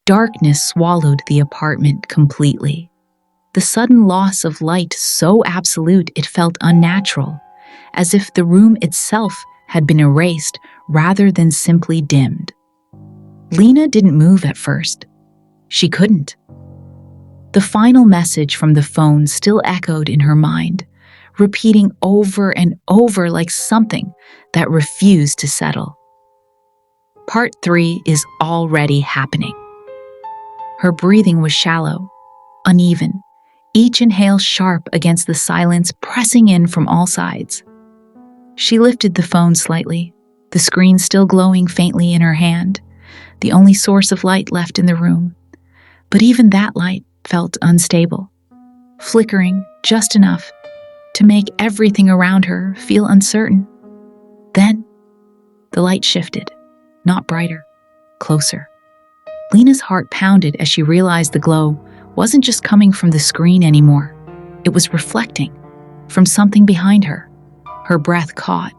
Darkness swallowed the apartment completely. The sudden loss of light so absolute it felt unnatural, as if the room itself had been erased rather than simply dimmed. Lena didn't move at first. She couldn't. The final message from the phone still echoed in her mind, repeating over and over like something that refused to settle. Part 3 is already happening. Her breathing was shallow, uneven, each inhale sharp against the silence pressing in from all sides. She lifted the phone slightly, the screen still glowing faintly in her hand, the only source of light left in the room. But even that light felt unstable, flickering just enough to make everything around her feel uncertain. Then, the light shifted, not brighter, closer. Lena's heart pounded as she realized the glow wasn't just coming from the screen anymore. It was reflecting from something behind her. Her breath caught.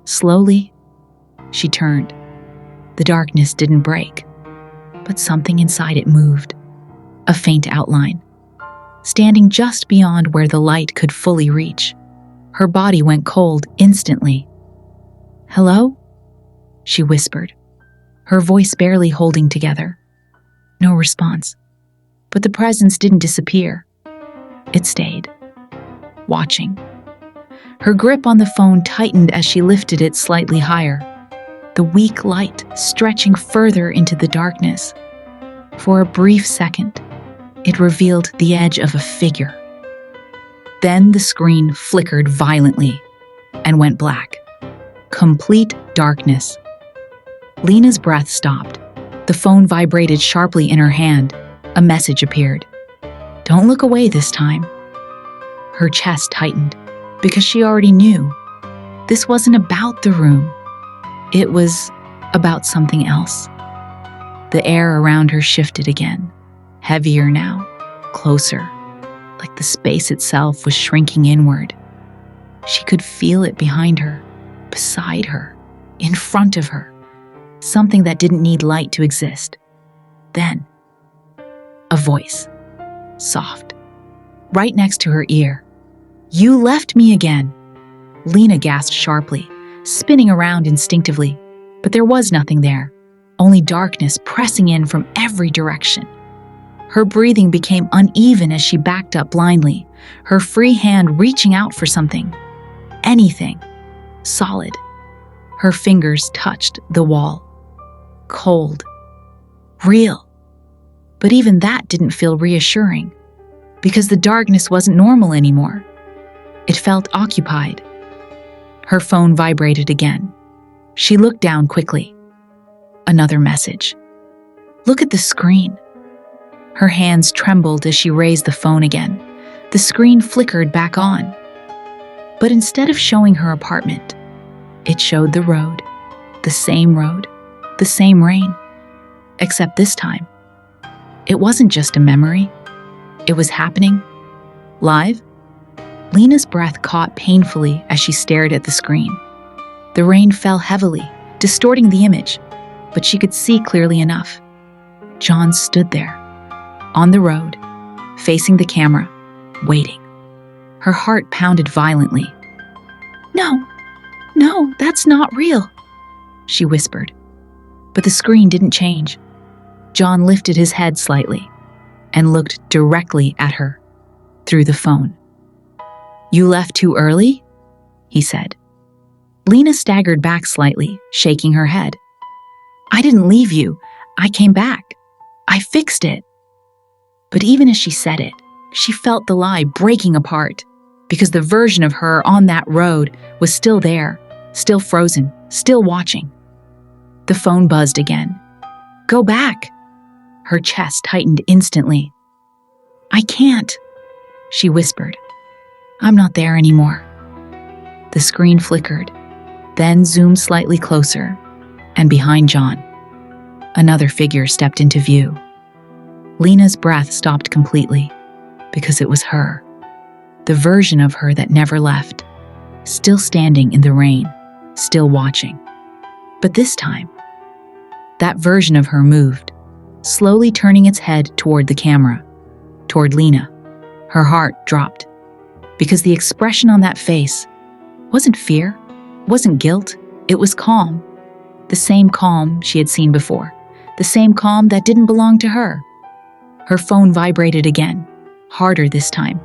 Slowly, she turned. The darkness didn't break, but something inside it moved. A faint outline, standing just beyond where the light could fully reach. Her body went cold instantly. "Hello?" she whispered, her voice barely holding together. No response. But the presence didn't disappear. It stayed, watching. Her grip on the phone tightened as she lifted it slightly higher, the weak light stretching further into the darkness. For a brief second, it revealed the edge of a figure. Then the screen flickered violently and went black. Complete darkness. Lena's breath stopped. The phone vibrated sharply in her hand. A message appeared. "Don't look away this time." Her chest tightened because she already knew. This wasn't about the room. It was about something else. The air around her shifted again, heavier now, closer, like the space itself was shrinking inward. She could feel it behind her, beside her, in front of her, something that didn't need light to exist. Then, a voice, soft, right next to her ear. "You left me again." Lena gasped sharply, spinning around instinctively, but there was nothing there, only darkness pressing in from every direction. Her breathing became uneven as she backed up blindly, her free hand reaching out for something. Anything. Solid. Her fingers touched the wall. Cold. Real. But even that didn't feel reassuring, because the darkness wasn't normal anymore. It felt occupied. Her phone vibrated again. She looked down quickly. Another message. "Look at the screen." Her hands trembled as she raised the phone again. The screen flickered back on. But instead of showing her apartment, it showed the road, the same rain. Except this time, it wasn't just a memory. It was happening. Live. Lena's breath caught painfully as she stared at the screen. The rain fell heavily, distorting the image, but she could see clearly enough. John stood there, on the road, facing the camera, waiting. Her heart pounded violently. No, that's not real," she whispered. But the screen didn't change. John lifted his head slightly and looked directly at her through the phone. "You left too early?" he said. Lena staggered back slightly, shaking her head. "I didn't leave you. I came back. I fixed it." But even as she said it, she felt the lie breaking apart, because the version of her on that road was still there, still frozen, still watching. The phone buzzed again. "Go back." Her chest tightened instantly. "I can't," she whispered. "I'm not there anymore." The screen flickered, then zoomed slightly closer, and behind John, another figure stepped into view. Lena's breath stopped completely, because it was her, the version of her that never left, still standing in the rain, still watching. But this time, that version of her moved, slowly turning its head toward the camera, toward Lena. Her heart dropped, because the expression on that face wasn't fear, wasn't guilt, it was calm. The same calm she had seen before, the same calm that didn't belong to her. Her phone vibrated again, harder this time.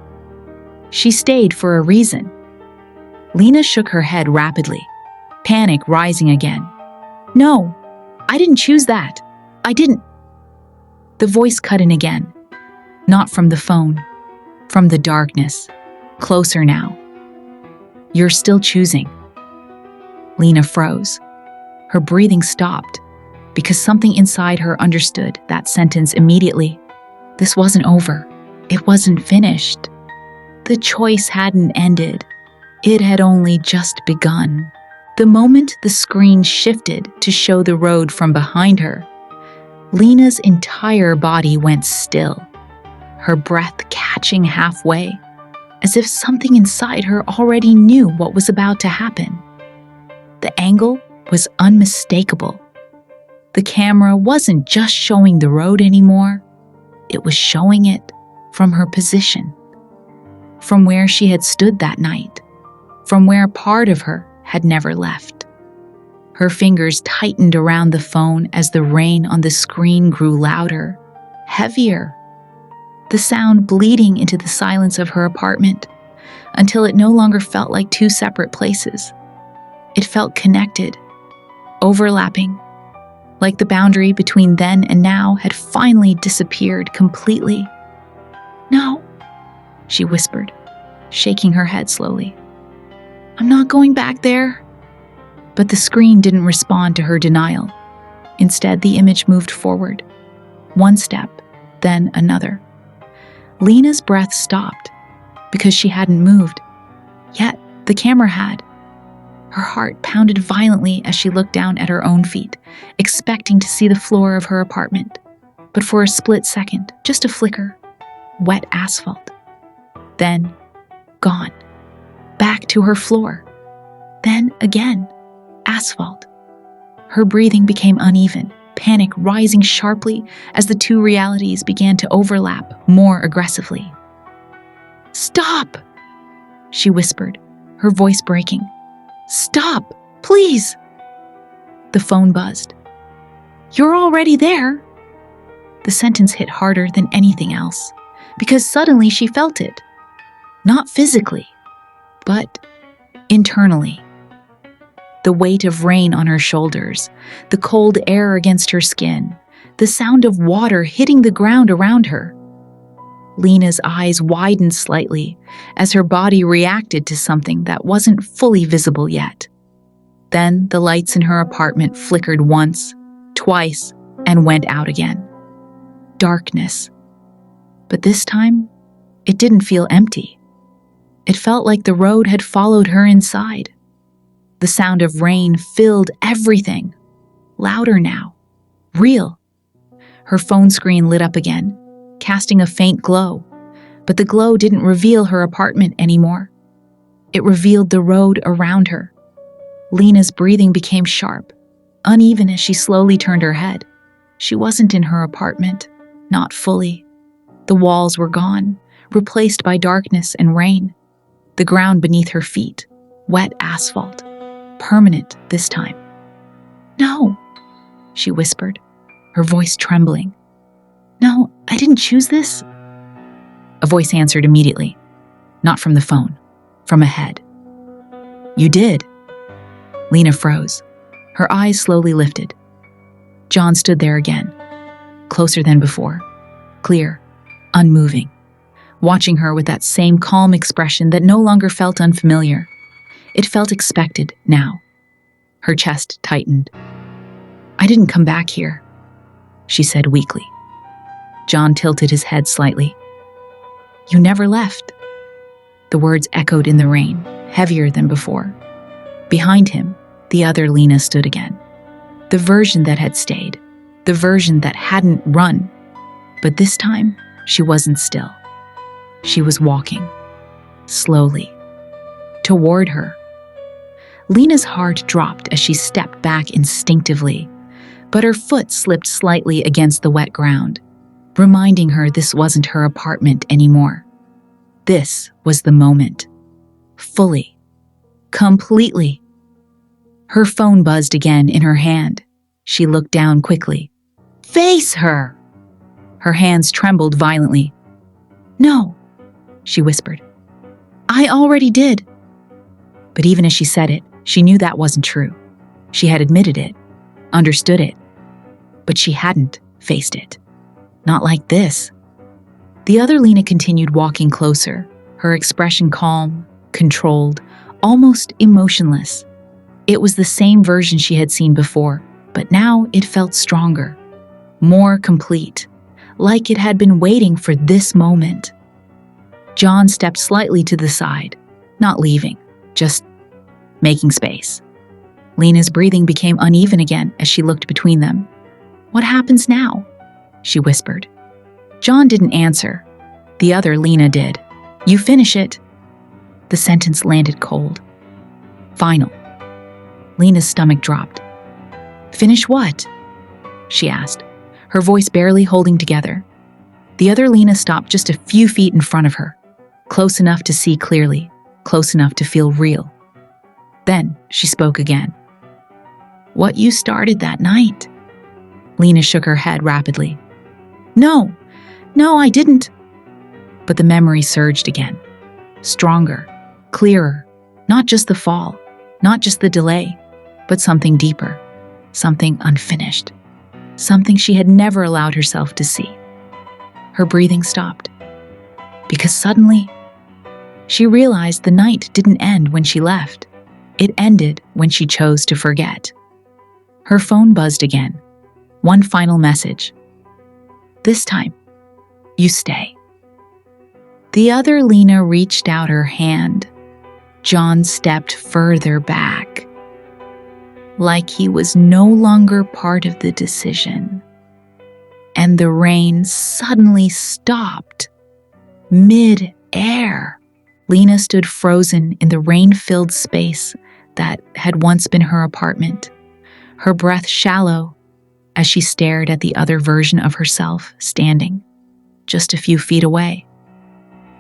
She stayed for a reason. Lena shook her head rapidly, panic rising again. "No, I didn't choose that. I didn't." The voice cut in again, not from the phone, from the darkness, closer now. "You're still choosing." Lena froze. Her breathing stopped, because something inside her understood that sentence immediately. This wasn't over. It wasn't finished. The choice hadn't ended. It had only just begun. The moment the screen shifted to show the road from behind her, Lena's entire body went still, her breath catching halfway, as if something inside her already knew what was about to happen. The angle was unmistakable. The camera wasn't just showing the road anymore, it was showing it from her position, from where she had stood that night, from where part of her had never left. Her fingers tightened around the phone as the rain on the screen grew louder, heavier, the sound bleeding into the silence of her apartment until it no longer felt like two separate places. It felt connected, overlapping, like the boundary between then and now had finally disappeared completely. "No," she whispered, shaking her head slowly. "I'm not going back there." But the screen didn't respond to her denial. Instead, the image moved forward, one step, then another. Lena's breath stopped because she hadn't moved, yet the camera had. Her heart pounded violently as she looked down at her own feet, expecting to see the floor of her apartment. But for a split second, just a flicker, wet asphalt. Then, gone. Back to her floor. Then again, asphalt. Her breathing became uneven, panic rising sharply as the two realities began to overlap more aggressively. "Stop!" she whispered, her voice breaking. "Stop, please!" The phone buzzed. "You're already there." The sentence hit harder than anything else, because suddenly she felt it. Not physically, but internally. The weight of rain on her shoulders, the cold air against her skin, the sound of water hitting the ground around her. Lena's eyes widened slightly as her body reacted to something that wasn't fully visible yet. Then the lights in her apartment flickered once, twice, and went out again. Darkness. But this time, it didn't feel empty. It felt like the road had followed her inside. The sound of rain filled everything, louder now, real. Her phone screen lit up again, casting a faint glow, but the glow didn't reveal her apartment anymore. It revealed the road around her. Lena's breathing became sharp, uneven as she slowly turned her head. She wasn't in her apartment, not fully. The walls were gone, replaced by darkness and rain. The ground beneath her feet, wet asphalt. Permanent this time. "No," she whispered, her voice trembling. "No, I didn't choose this." A voice answered immediately, not from the phone, from ahead. "You did." Lena froze. Her eyes slowly lifted. John stood there again, closer than before, clear, unmoving, watching her with that same calm expression that no longer felt unfamiliar. It felt expected now. Her chest tightened. "I didn't come back here," she said weakly. John tilted his head slightly. "You never left." The words echoed in the rain, heavier than before. Behind him, the other Lena stood again. The version that had stayed, the version that hadn't run. But this time, she wasn't still. She was walking, slowly, toward her. Lena's heart dropped as she stepped back instinctively, but her foot slipped slightly against the wet ground, reminding her this wasn't her apartment anymore. This was the moment. Fully. Completely. Her phone buzzed again in her hand. She looked down quickly. Face her! Her hands trembled violently. No, she whispered. I already did. But even as she said it, she knew that wasn't true. She had admitted it, understood it, but she hadn't faced it. Not like this. The other Lena continued walking closer, her expression calm, controlled, almost emotionless. It was the same version she had seen before, but now it felt stronger, more complete, like it had been waiting for this moment. John stepped slightly to the side, not leaving, just making space. Lena's breathing became uneven again as she looked between them. What happens now? She whispered. John didn't answer. The other Lena did. You finish it. The sentence landed cold. Final. Lena's stomach dropped. Finish what? She asked, her voice barely holding together. The other Lena stopped just a few feet in front of her, close enough to see clearly, close enough to feel real. Then she spoke again. What you started that night? Lena shook her head rapidly. No, I didn't. But the memory surged again. Stronger, clearer, not just the fall, not just the delay, but something deeper, something unfinished, something she had never allowed herself to see. Her breathing stopped, because suddenly she realized the night didn't end when she left. It ended when she chose to forget. Her phone buzzed again. One final message. This time, you stay. The other Lena reached out her hand. John stepped further back, like he was no longer part of the decision. And the rain suddenly stopped, mid-air. Lena stood frozen in the rain-filled space that had once been her apartment, her breath shallow as she stared at the other version of herself standing just a few feet away.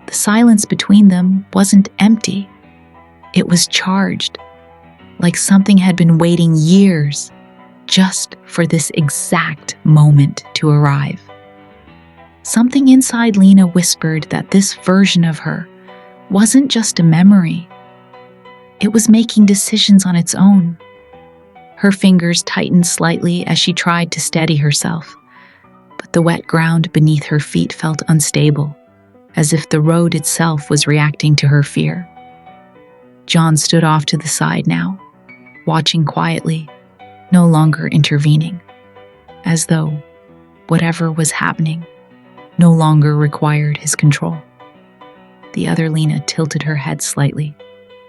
The silence between them wasn't empty. It was charged, like something had been waiting years just for this exact moment to arrive. Something inside Lena whispered that this version of her wasn't just a memory. It was making decisions on its own. Her fingers tightened slightly as she tried to steady herself, but the wet ground beneath her feet felt unstable, as if the road itself was reacting to her fear. John stood off to the side now, watching quietly, no longer intervening, as though whatever was happening no longer required his control. The other Lena tilted her head slightly,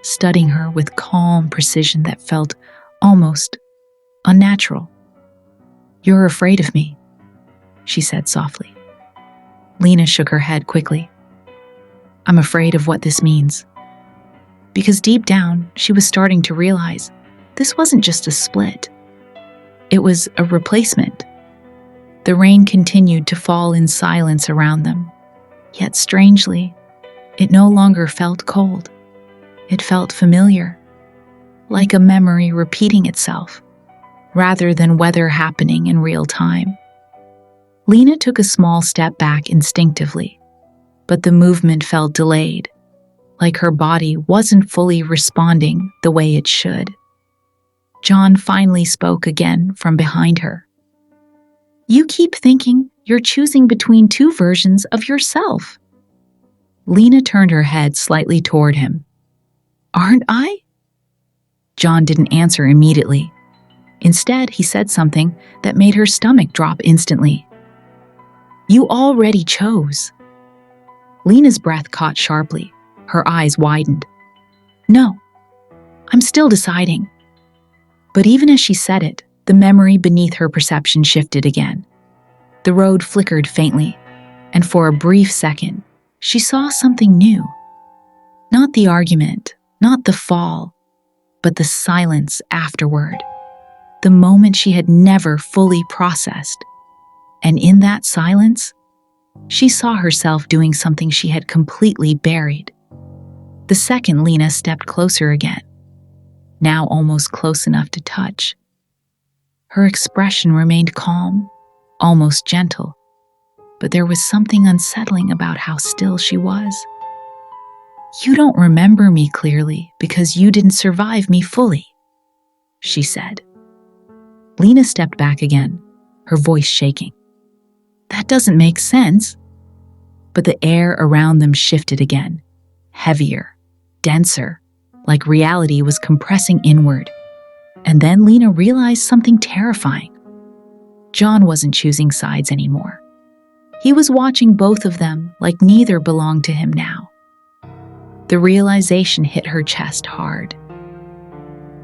studying her with calm precision that felt almost unnatural. You're afraid of me, she said softly. Lena shook her head quickly. I'm afraid of what this means. Because deep down, she was starting to realize this wasn't just a split. It was a replacement. The rain continued to fall in silence around them. Yet strangely, it no longer felt cold. It felt familiar, like a memory repeating itself, rather than weather happening in real time. Lena took a small step back instinctively, but the movement felt delayed, like her body wasn't fully responding the way it should. John finally spoke again from behind her. You keep thinking you're choosing between two versions of yourself. Lena turned her head slightly toward him. Aren't I? John didn't answer immediately. Instead, he said something that made her stomach drop instantly. You already chose. Lena's breath caught sharply. Her eyes widened. No, I'm still deciding. But even as she said it, the memory beneath her perception shifted again. The road flickered faintly, and for a brief second, she saw something new. Not the argument, not the fall, but the silence afterward. the moment she had never fully processed. And in that silence, she saw herself doing something she had completely buried. The second Lena stepped closer again, now almost close enough to touch. Her expression remained calm, almost gentle, but there was something unsettling about how still she was. "You don't remember me clearly because you didn't survive me fully," she said. Lena stepped back again, her voice shaking. "That doesn't make sense." But the air around them shifted again, heavier, denser, like reality was compressing inward. And then Lena realized something terrifying. John wasn't choosing sides anymore. He was watching both of them like neither belonged to him now. The realization hit her chest hard.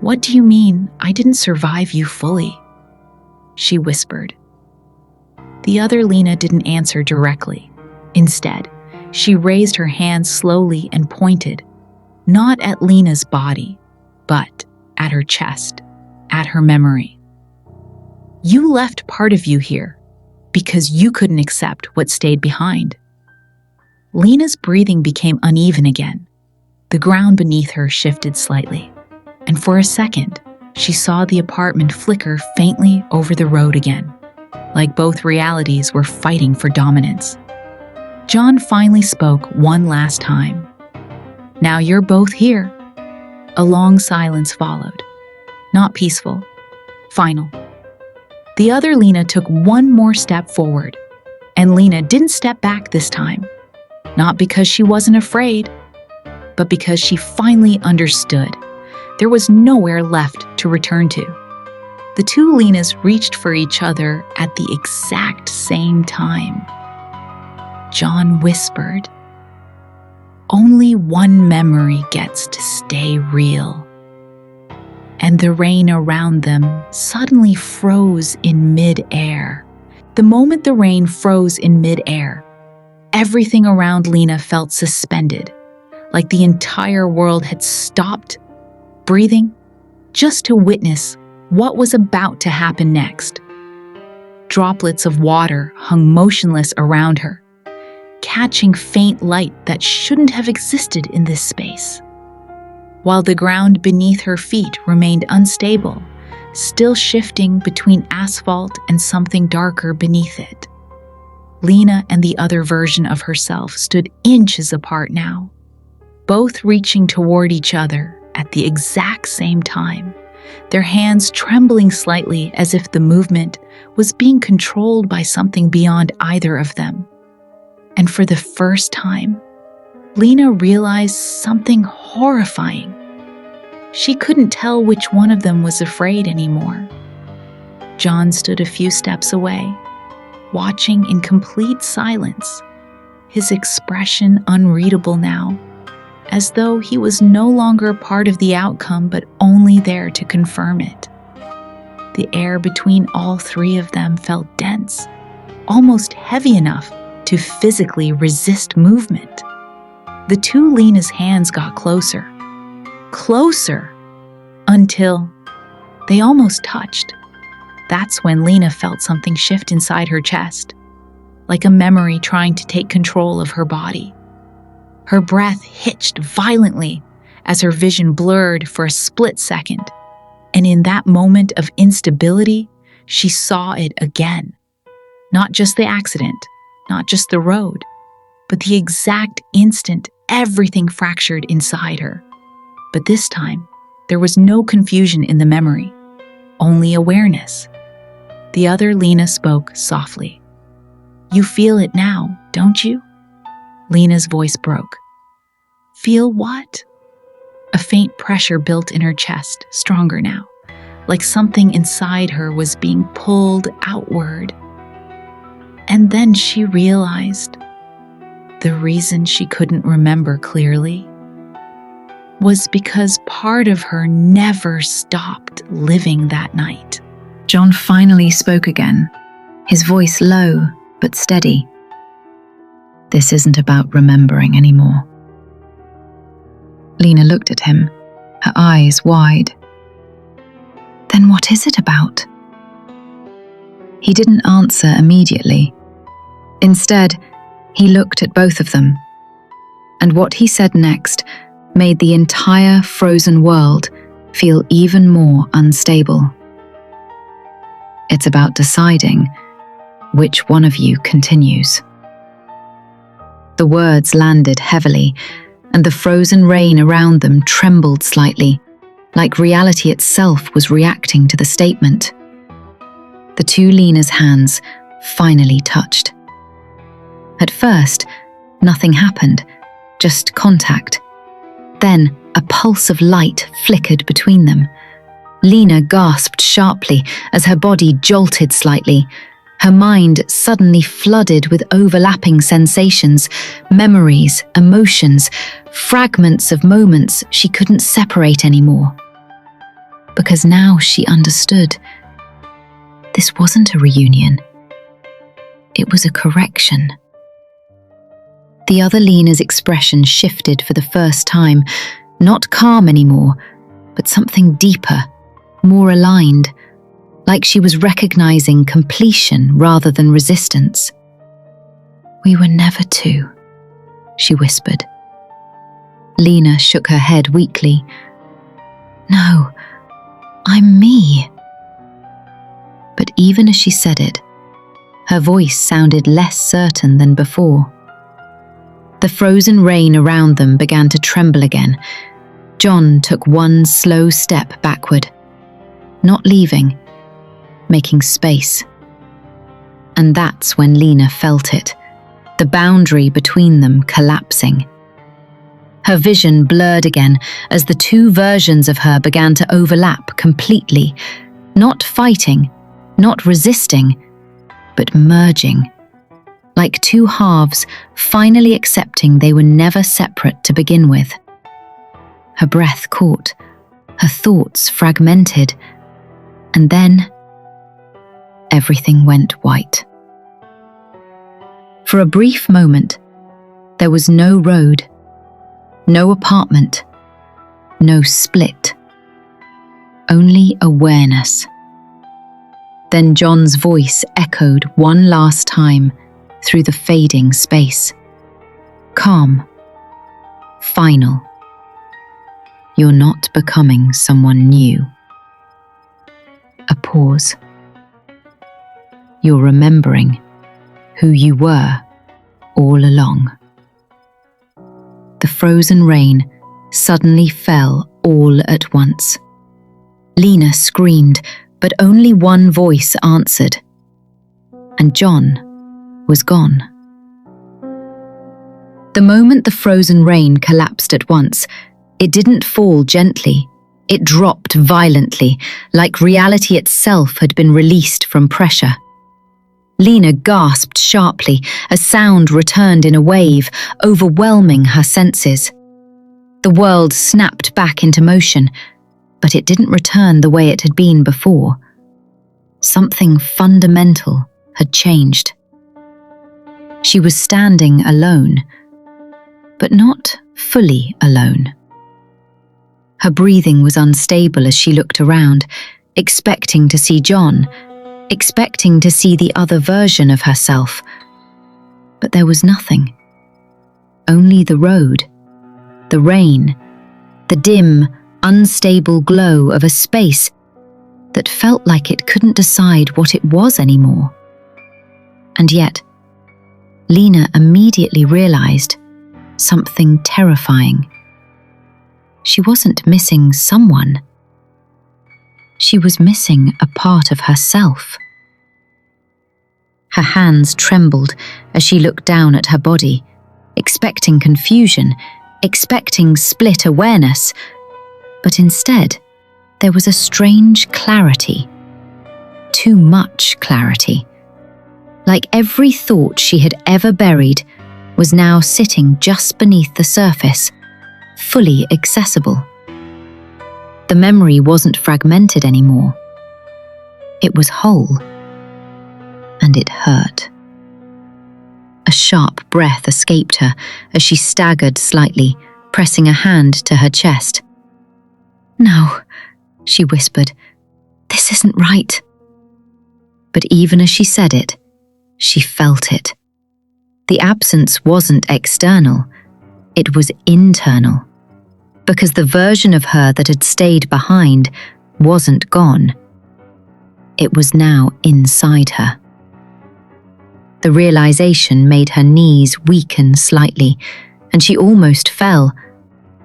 "What do you mean I didn't survive you fully?" she whispered. The other Lena didn't answer directly. Instead, she raised her hand slowly and pointed, not at Lena's body, but at her chest, at her memory. "You left part of you here because you couldn't accept what stayed behind." Lena's breathing became uneven again. The ground beneath her shifted slightly, and for a second, she saw the apartment flicker faintly over the road again, like both realities were fighting for dominance. John finally spoke one last time. "Now you're both here." A long silence followed. Not peaceful, final. The other Lena took one more step forward, and Lena didn't step back this time. Not because she wasn't afraid, but because she finally understood. There was nowhere left to return to. The two Lenas reached for each other at the exact same time. John whispered, "Only one memory gets to stay real." And the rain around them suddenly froze in mid-air. The moment the rain froze in mid-air, everything around Lena felt suspended, like the entire world had stopped breathing just to witness what was about to happen next. Droplets of water hung motionless around her, catching faint light that shouldn't have existed in this space, while the ground beneath her feet remained unstable, still shifting between asphalt and something darker beneath it. Lena and the other version of herself stood inches apart now, both reaching toward each other at the exact same time, their hands trembling slightly as if the movement was being controlled by something beyond either of them. And for the first time, Lena realized something horrifying. She couldn't tell which one of them was afraid anymore. John stood a few steps away, watching in complete silence, his expression unreadable now, as though he was no longer part of the outcome but only there to confirm it. The air between all three of them felt dense, almost heavy enough to physically resist movement. The two Lena's hands got closer, until they almost touched. That's when Lena felt something shift inside her chest, like a memory trying to take control of her body. Her breath hitched violently as her vision blurred for a split second, and in that moment of instability, she saw it again. Not just the accident, not just the road, but the exact instant everything fractured inside her. But this time, there was no confusion in the memory, only awareness. The other Lena spoke softly. "You feel it now, don't you?" Lena's voice broke. "Feel what?" A faint pressure built in her chest, stronger now, like something inside her was being pulled outward. And then she realized the reason she couldn't remember clearly was because part of her never stopped living that night. John finally spoke again, his voice low but steady. "This isn't about remembering anymore." Lena looked at him, her eyes wide. Then what is it about? He didn't answer immediately. Instead, he looked at both of them, and what he said next made the entire frozen world feel even more unstable. It's about deciding which one of you continues. The words landed heavily, and the frozen rain around them trembled slightly, like reality itself was reacting to the statement. The two Lena's hands finally touched. At first, nothing happened, just contact. Then, a pulse of light flickered between them. Lena gasped sharply as her body jolted slightly. Her mind suddenly flooded with overlapping sensations, memories, emotions, fragments of moments she couldn't separate anymore. Because now she understood. This wasn't a reunion. It was a correction. The other Lena's expression shifted for the first time, not calm anymore, but something deeper, more aligned, like she was recognizing completion rather than resistance. "We were never two," she whispered. Lena shook her head weakly. "No, I'm me." But even as she said it, her voice sounded less certain than before. The frozen rain around them began to tremble again. John took one slow step backward, not leaving, making space. And that's when Lena felt it, the boundary between them collapsing. Her vision blurred again as the two versions of her began to overlap completely, not fighting, not resisting, but merging. Like two halves finally accepting they were never separate to begin with. Her breath caught, her thoughts fragmented, and then everything went white. For a brief moment, there was no road, no apartment, no split, only awareness. Then John's voice echoed one last time through the fading space. Calm. Final. You're not becoming someone new. A pause. You're remembering who you were all along. The frozen rain suddenly fell all at once. Lena screamed, but only one voice answered. And John was gone. The moment the frozen rain collapsed at once, it didn't fall gently. It dropped violently, like reality itself had been released from pressure. Lena gasped sharply as sound returned in a wave, overwhelming her senses. The world snapped back into motion, but it didn't return the way it had been before. Something fundamental had changed. She was standing alone, but not fully alone. Her breathing was unstable as she looked around, expecting to see John, expecting to see the other version of herself. But there was nothing. Only the road, the rain, the dim, unstable glow of a space that felt like it couldn't decide what it was anymore. And yet, Lena immediately realized something terrifying. She wasn't missing someone. She was missing a part of herself. Her hands trembled as she looked down at her body, expecting confusion, expecting split awareness, but instead, there was a strange clarity. Too much clarity. Like every thought she had ever buried was now sitting just beneath the surface, fully accessible. The memory wasn't fragmented anymore. It was whole, and it hurt. A sharp breath escaped her as she staggered slightly, pressing a hand to her chest. "No," she whispered. This isn't right. But even as she said it, she felt it. The absence wasn't external, it was internal. Because the version of her that had stayed behind wasn't gone. It was now inside her. The realization made her knees weaken slightly, and she almost fell,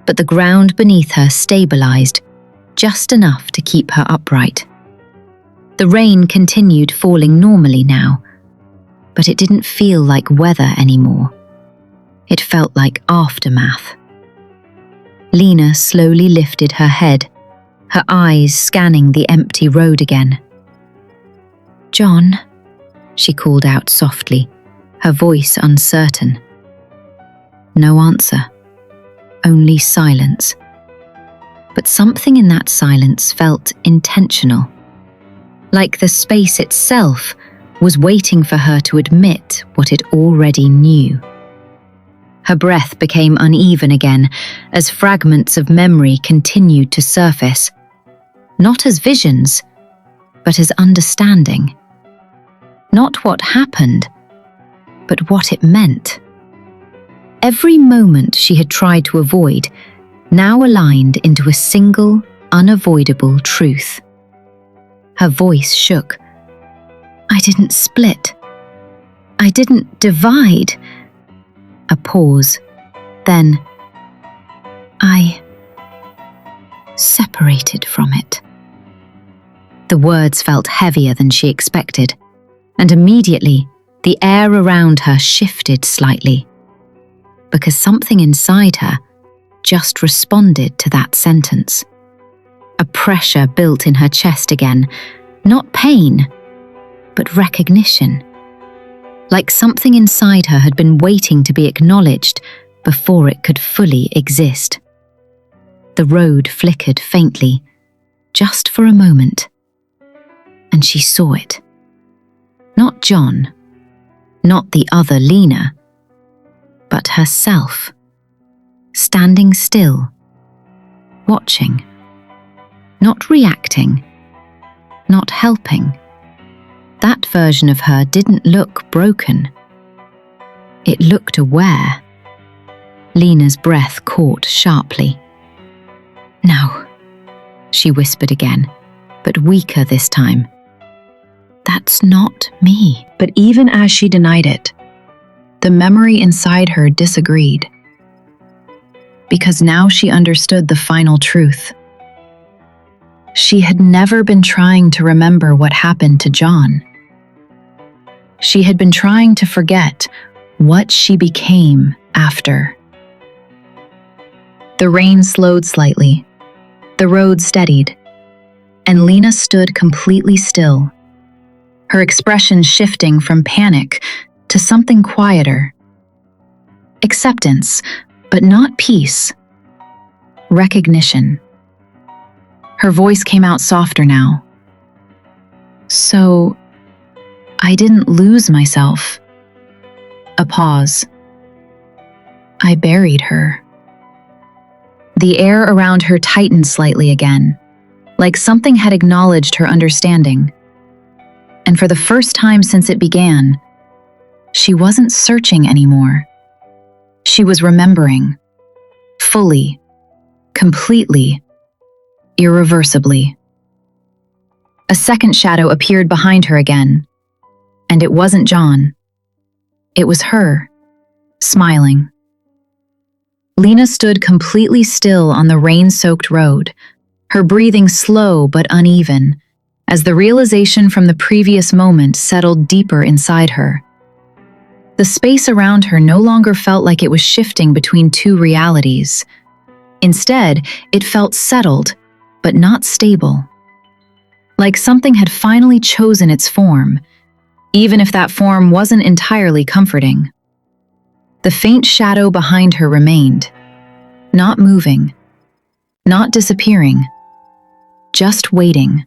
but the ground beneath her stabilized just enough to keep her upright. The rain continued falling normally now, but it didn't feel like weather anymore. It felt like aftermath. Lena slowly lifted her head, her eyes scanning the empty road again. "John," she called out softly, her voice uncertain. No answer, only silence. But something in that silence felt intentional, like the space itself was waiting for her to admit what it already knew. Her breath became uneven again as fragments of memory continued to surface, not as visions, but as understanding. Not what happened, but what it meant. Every moment she had tried to avoid now aligned into a single, unavoidable truth. Her voice shook. "I didn't split. I didn't divide." A pause. Then, "I separated from it." The words felt heavier than she expected, and immediately the air around her shifted slightly, because something inside her just responded to that sentence. A pressure built in her chest again, not pain, but recognition. Like something inside her had been waiting to be acknowledged before it could fully exist. The road flickered faintly, just for a moment, and she saw it. Not John, not the other Lena, but herself, standing still, watching, not reacting, not helping. That version of her didn't look broken. It looked aware. Lena's breath caught sharply. "No," she whispered again, but weaker this time. "That's not me." But even as she denied it, the memory inside her disagreed. Because now she understood the final truth. She had never been trying to remember what happened to John. She had been trying to forget what she became after. The rain slowed slightly. The road steadied, and Lena stood completely still, her expression shifting from panic to something quieter. Acceptance, but not peace. Recognition. Her voice came out softer now. "So, I didn't lose myself." A pause. "I buried her." The air around her tightened slightly again, like something had acknowledged her understanding. And for the first time since it began, she wasn't searching anymore. She was remembering. Fully. Completely. Irreversibly. A second shadow appeared behind her again. And it wasn't John. It was her, smiling. Lena stood completely still on the rain-soaked road, her breathing slow but uneven, as the realization from the previous moment settled deeper inside her. The space around her no longer felt like it was shifting between two realities. Instead, it felt settled, but not stable. Like something had finally chosen its form, even if that form wasn't entirely comforting. The faint shadow behind her remained, not moving, not disappearing, just waiting.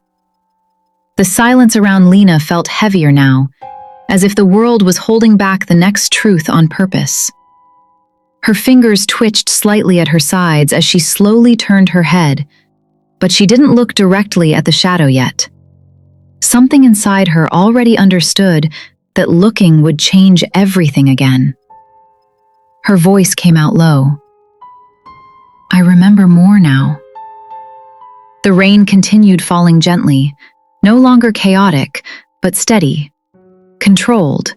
The silence around Lena felt heavier now, as if the world was holding back the next truth on purpose. Her fingers twitched slightly at her sides as she slowly turned her head, but she didn't look directly at the shadow yet. Something inside her already understood that looking would change everything again. Her voice came out low. I remember more now. The rain continued falling gently, no longer chaotic, but steady, controlled.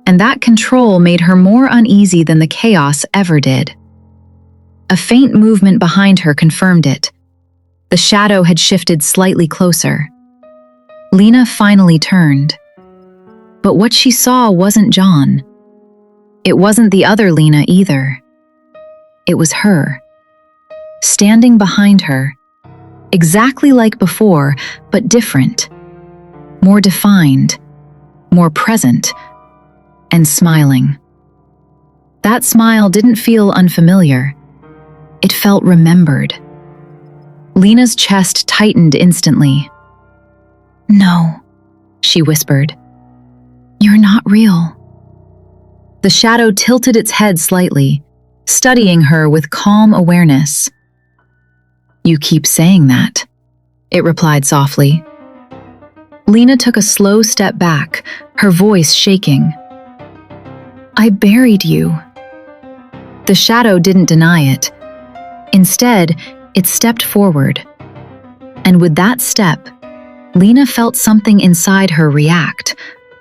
And that control made her more uneasy than the chaos ever did. A faint movement behind her confirmed it. The shadow had shifted slightly closer. Lena finally turned. But what she saw wasn't John. It wasn't the other Lena either. It was her. Standing behind her, exactly like before, but different. More defined, more present, and smiling. That smile didn't feel unfamiliar. It felt remembered. Lena's chest tightened instantly. No, she whispered. You're not real. The shadow tilted its head slightly, studying her with calm awareness. You keep saying that, it replied softly. Lena took a slow step back, her voice shaking. I buried you. The shadow didn't deny it. Instead, it stepped forward. And with that step, Lena felt something inside her react,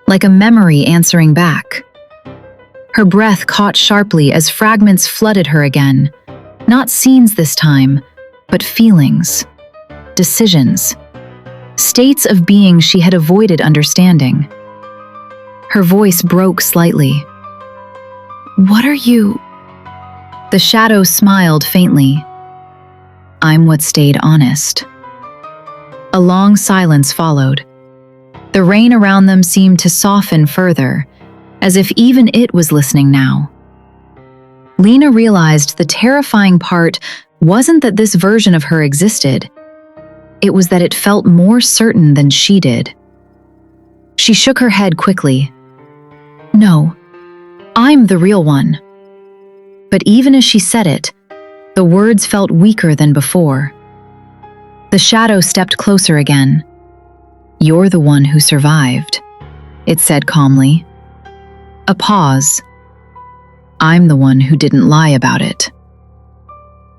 like a memory answering back. Her breath caught sharply as fragments flooded her again. Not scenes this time, but feelings, decisions, states of being she had avoided understanding. Her voice broke slightly. What are you? The shadow smiled faintly. I'm what stayed honest. A long silence followed. The rain around them seemed to soften further, as if even it was listening now. Lena realized the terrifying part wasn't that this version of her existed. It was that it felt more certain than she did. She shook her head quickly. No, I'm the real one. But even as she said it, the words felt weaker than before. The shadow stepped closer again. You're the one who survived, it said calmly. A pause. I'm the one who didn't lie about it.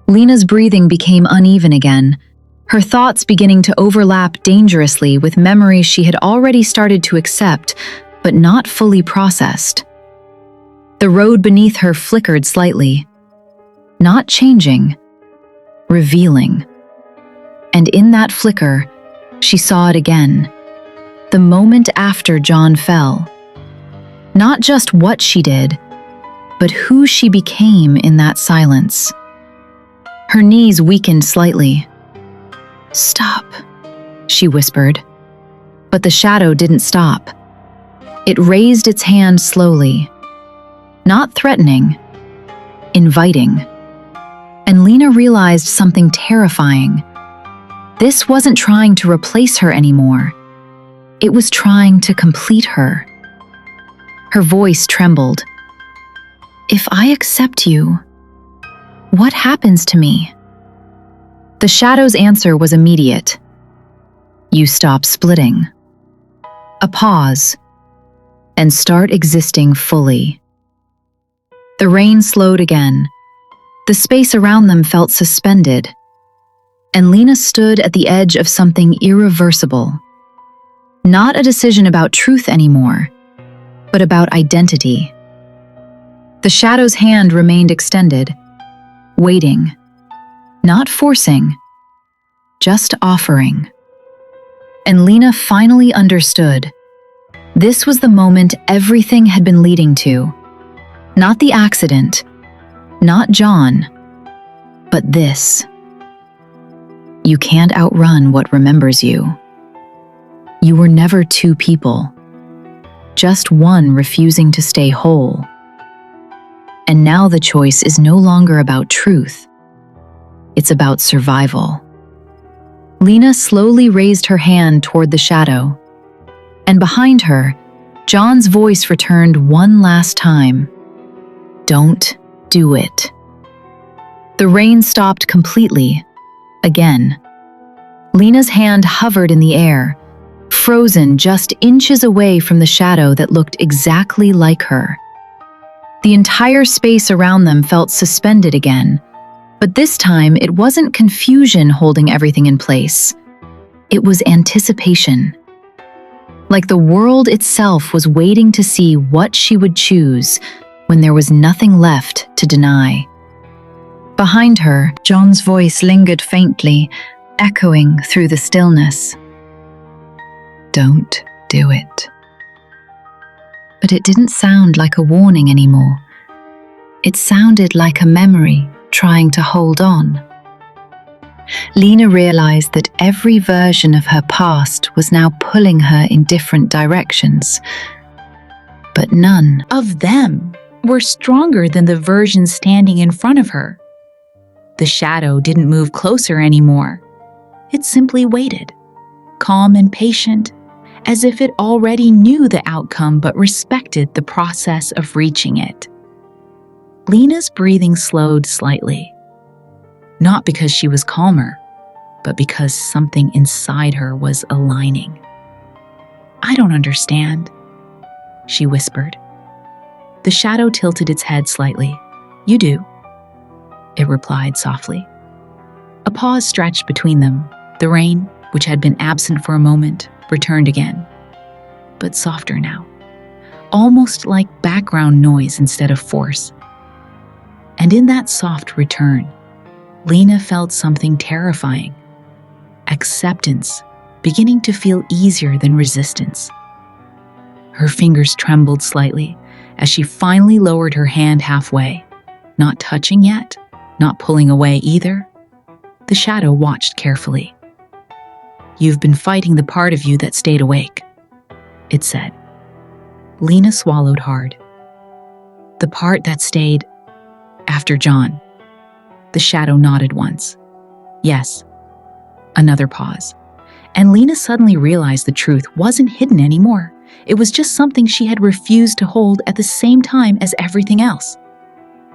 Lena's breathing became uneven again, her thoughts beginning to overlap dangerously with memories she had already started to accept, but not fully processed. The road beneath her flickered slightly, not changing, revealing. And in that flicker, she saw it again, the moment after John fell. Not just what she did, but who she became in that silence. Her knees weakened slightly. Stop, she whispered. But the shadow didn't stop. It raised its hand slowly, not threatening, inviting. And Lena realized something terrifying. This wasn't trying to replace her anymore. It was trying to complete her. Her voice trembled. If I accept you, what happens to me? The shadow's answer was immediate. You stop splitting. A pause, and start existing fully. The rain slowed again. The space around them felt suspended, and Lena stood at the edge of something irreversible. Not a decision about truth anymore, but about identity. The shadow's hand remained extended, waiting, not forcing, just offering. And Lena finally understood. This was the moment everything had been leading to. Not the accident, not John, but this. You can't outrun what remembers you. You were never two people, just one refusing to stay whole. And now the choice is no longer about truth. It's about survival. Lena slowly raised her hand toward the shadow, and behind her, John's voice returned one last time. Don't do it. The rain stopped completely, again. Lena's hand hovered in the air, frozen just inches away from the shadow that looked exactly like her. The entire space around them felt suspended again, but this time it wasn't confusion holding everything in place. It was anticipation. Like the world itself was waiting to see what she would choose when there was nothing left to deny. Behind her, John's voice lingered faintly, echoing through the stillness. "Don't do it." But it didn't sound like a warning anymore. It sounded like a memory trying to hold on. Lena realized that every version of her past was now pulling her in different directions, but none Of them were stronger than the version standing in front of her. The shadow didn't move closer anymore. It simply waited, calm and patient, as if it already knew the outcome but respected the process of reaching it. Lena's breathing slowed slightly, not because she was calmer, but because something inside her was aligning. "I don't understand," she whispered. The shadow tilted its head slightly. "You do," it replied softly. A pause stretched between them. The rain, which had been absent for a moment, returned again, but softer now, almost like background noise instead of force. And in that soft return, Lena felt something terrifying. Acceptance, beginning to feel easier than resistance. Her fingers trembled slightly as she finally lowered her hand halfway, not touching yet, not pulling away either. The shadow watched carefully. "You've been fighting the part of you that stayed awake," it said. Lena swallowed hard. "The part that stayed after John." The shadow nodded once. "Yes." Another pause. And Lena suddenly realized the truth wasn't hidden anymore. It was just something she had refused to hold at the same time as everything else.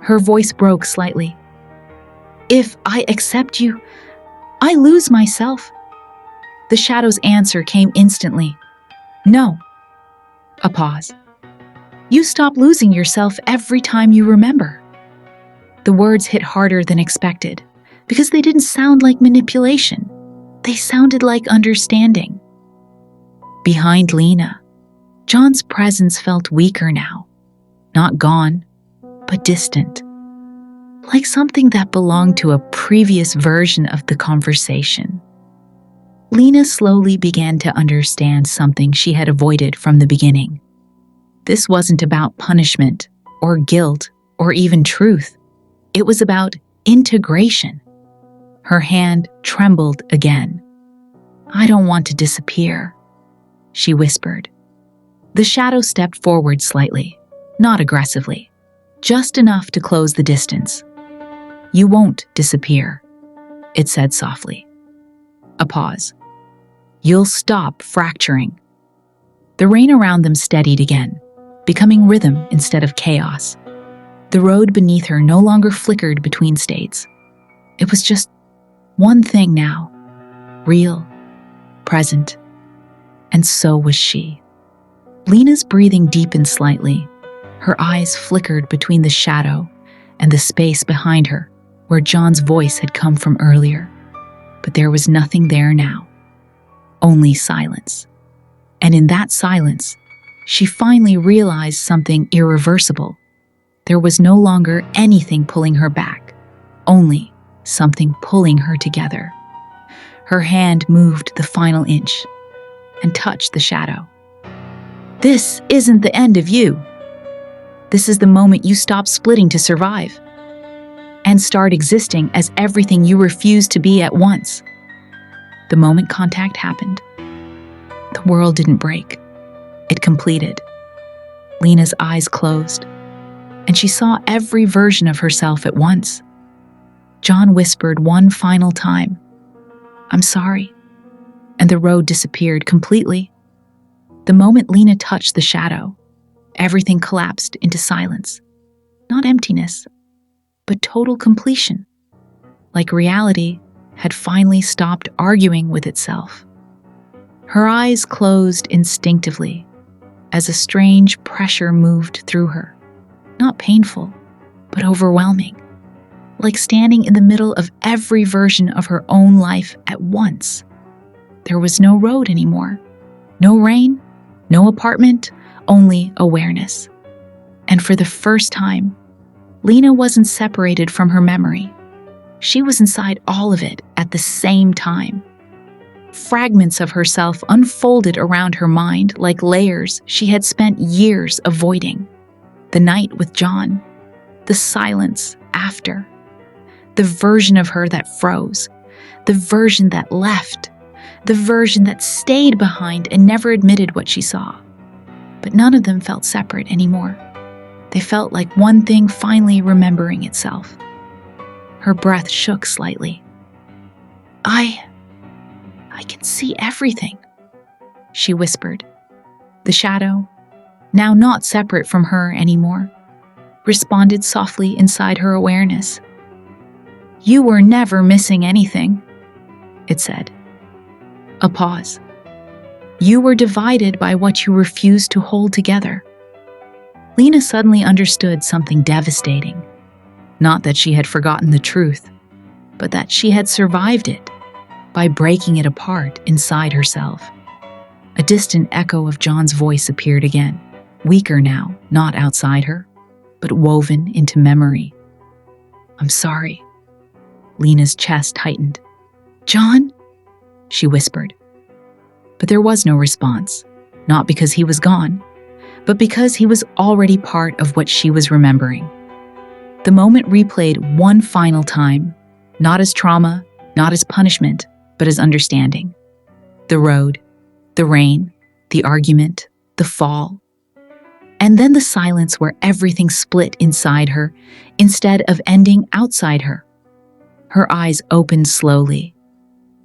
Her voice broke slightly. "If I accept you, I lose myself." The shadow's answer came instantly. "No." A pause. "You stop losing yourself every time you remember." The words hit harder than expected, because they didn't sound like manipulation. They sounded like understanding. Behind Lena, John's presence felt weaker now. Not gone, but distant. Like something that belonged to a previous version of the conversation. Lena slowly began to understand something she had avoided from the beginning. This wasn't about punishment, or guilt, or even truth. It was about integration. Her hand trembled again. "I don't want to disappear," she whispered. The shadow stepped forward slightly, not aggressively, just enough to close the distance. "You won't disappear," it said softly. A pause. "You'll stop fracturing." The rain around them steadied again, becoming rhythm instead of chaos. The road beneath her no longer flickered between states. It was just one thing now, real, present, and so was she. Lena's breathing deepened slightly. Her eyes flickered between the shadow and the space behind her, where John's voice had come from earlier. But there was nothing there now, only silence. And in that silence, she finally realized something irreversible. There was no longer anything pulling her back, only something pulling her together. Her hand moved the final inch and touched the shadow. "This isn't the end of you. This is the moment you stop splitting to survive and start existing as everything you refused to be at once." The moment contact happened, the world didn't break. It completed. Lena's eyes closed, and she saw every version of herself at once. John whispered one final time, "I'm sorry," and the road disappeared completely. The moment Lena touched the shadow, everything collapsed into silence. Not emptiness, but total completion. Like reality had finally stopped arguing with itself. Her eyes closed instinctively as a strange pressure moved through her. Not painful, but overwhelming. Like standing in the middle of every version of her own life at once. There was no road anymore. No rain, no apartment, only awareness. And for the first time, Lena wasn't separated from her memory. She was inside all of it at the same time. Fragments of herself unfolded around her mind like layers she had spent years avoiding. The night with John, the silence after, the version of her that froze, the version that left, the version that stayed behind and never admitted what she saw. But none of them felt separate anymore. They felt like one thing finally remembering itself. Her breath shook slightly. I can see everything, she whispered. The shadow, now not separate from her anymore, responded softly inside her awareness. You were never missing anything, it said. A pause. You were divided by what you refused to hold together. Lena suddenly understood something devastating. Not that she had forgotten the truth, but that she had survived it by breaking it apart inside herself. A distant echo of John's voice appeared again, weaker now, not outside her, but woven into memory. I'm sorry. Lena's chest tightened. John? She whispered. But there was no response, not because he was gone, but because he was already part of what she was remembering. The moment replayed one final time, not as trauma, not as punishment, but as understanding. The road, the rain, the argument, the fall. And then the silence where everything split inside her instead of ending outside her. Her eyes opened slowly,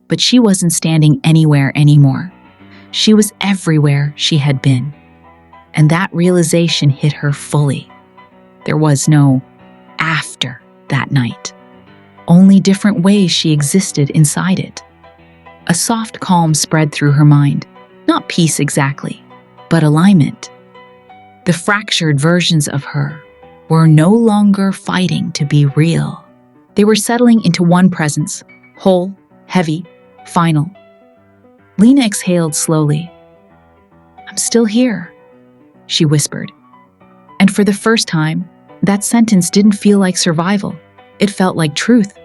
but she wasn't standing anywhere anymore. She was everywhere she had been. And that realization hit her fully. There was no after that night. Only different ways she existed inside it. A soft calm spread through her mind. Not peace exactly, but alignment. The fractured versions of her were no longer fighting to be real. They were settling into one presence, whole, heavy, final. Lena exhaled slowly. I'm still here, she whispered. And for the first time, that sentence didn't feel like survival. It felt like truth.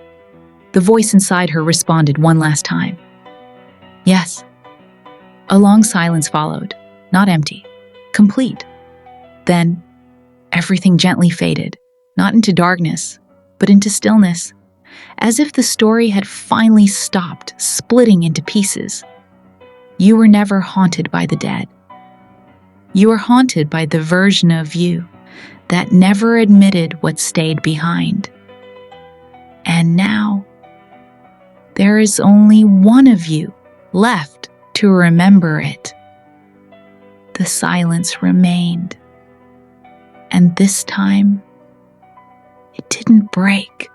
The voice inside her responded one last time. Yes. A long silence followed, not empty, complete. Then, everything gently faded, not into darkness, but into stillness, as if the story had finally stopped splitting into pieces. You were never haunted by the dead. You were haunted by the version of you that never admitted what stayed behind. And now, there is only one of you left to remember it. The silence remained, and this time, it didn't break.